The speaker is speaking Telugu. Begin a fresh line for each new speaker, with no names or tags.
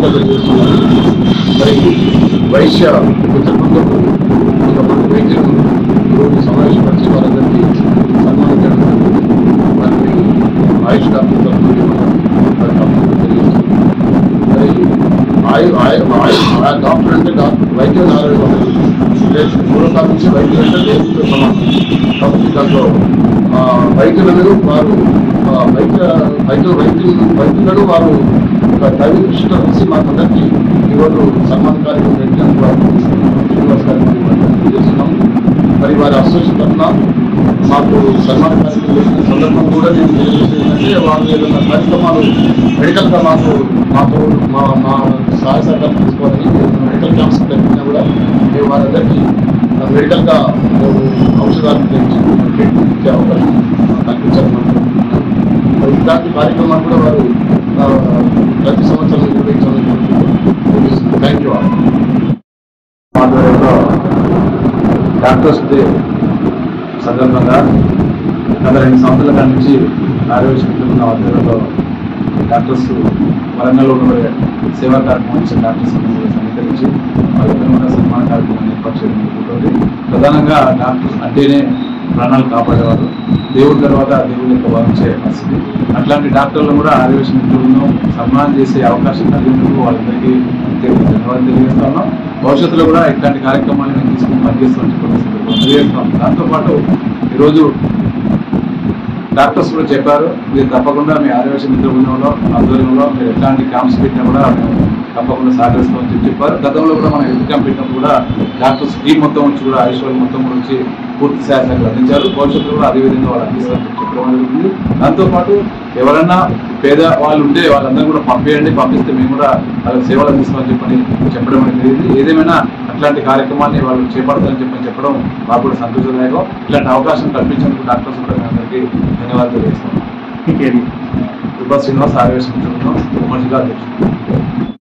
ధన్యవాదాలు తెలియజేస్తున్నాను. మరి వైశ్య మిత్ర బృందం కొంతమంది వైద్యులు ఈరోజు సమావేశపరిచి వారందరికీ సన్మానించడం వారిని ఆయుష్ డాక్టర్ తరఫున తెలియజేస్తున్నాను. మరి డాక్టర్ అంటే వైద్యులు పూర్వకాలం నుంచి వైద్యులు అంటే దేవుడితో సమానం. కాబట్టి దాంట్లో వైద్యులను వారు వైద్యులను వారు ఒక దైవ దృష్టితో చూసి మాకందరికీ ఈరోజు సన్మాన కార్యక్రమం పెట్టినందుకు తెలియజేస్తున్నాం. మరి వారి అసోసియేషన్ తరఫున మాకు సన్మాన కార్యక్రమం పెట్టిన సందర్భం కూడా నేను తెలియజేసేది ఏంటంటే వాళ్ళు ఏదైనా కార్యక్రమాలు మెడికల్గా మాతో మా సహాయ సహకారం తీసుకోవాలని మెడికల్ క్యాంప్స్ పెట్టినా కూడా మేము వారందరికీ మెడికల్గా ఔషధాలు ఇచ్చే అవకాశం కల్పించాలనుకుంటున్నాం. ఇలాంటి కార్యక్రమాలు కూడా వారు ప్రతి సంవత్సరం నిర్వహించాలని థ్యాంక్ యూ. ఆధ్వర్యంలో డాక్టర్స్ డే సందర్భంగా గత 2 సంవత్సరాల నుంచి ఆరోగ్య ఆధ్వర్యంలో డాక్టర్స్ వరంగల్లో ఉన్న సేవా కార్యక్రమం ఇచ్చిన డాక్టర్స్ సమీకరించి వాళ్ళందరూ కూడా సన్మాన కార్యక్రమాన్ని ఏర్పాటు చేయడం జరుగుతుంది. ప్రధానంగా డాక్టర్స్ అంటేనే ప్రాణాలు కాపాడేవారు, దేవుడి తర్వాత దేవుడి యొక్క భావించే పరిస్థితి. అట్లాంటి డాక్టర్లు కూడా ఆరోగ్య మిత్రులను సన్మానం చేసే అవకాశం కలిగినందుకు వాళ్ళందరికీ ధన్యవాదాలు తెలియజేస్తా ఉన్నాం. భవిష్యత్తులో కూడా ఇట్లాంటి కార్యక్రమాలు మేము తీసుకుని పనిచేస్తాం. దాంతోపాటు ఈరోజు డాక్టర్స్ కూడా చెప్పారు, మీరు తప్పకుండా మీ ఆరోగ్య మిత్ర బృందంలో ఆధ్వర్యంలో మీరు ఎట్లాంటి క్యాంప్స్ పెట్టినా కూడా మేము తప్పకుండా సహకరిస్తామని చెప్పారు. గతంలో కూడా మనం హెల్త్ క్యాంప్ పెట్టినప్పుడు కూడా డాక్టర్స్ టీం మొత్తం నుంచి కూడా ఆయుష్ మొత్తం నుంచి పూర్తి సహాయాన్ని అందించారు. భవిష్యత్తులో కూడా అదేవిధంగా వాళ్ళు అందిస్తారని చెప్పడం జరుగుతుంది. దాంతోపాటు ఎవరైనా పేద వాళ్ళు ఉంటే వాళ్ళందరూ కూడా పంపిస్తే మేము కూడా వాళ్ళకి సేవలు అందిస్తామని చెప్పడం జరిగింది. ఏదేమైనా అట్లాంటి కార్యక్రమాన్ని వాళ్ళు చేపడతారని చెప్పడం మాకు కూడా సంతోషదాయకం. ఇలాంటి అవకాశం కల్పించినందుకు డాక్టర్స్ కూడా అందరికీ ధన్యవాదాలు తెలియజేస్తాం. శ్రీనివాస్ ఆరోగ్య సంస్థ అధ్యక్షుడు.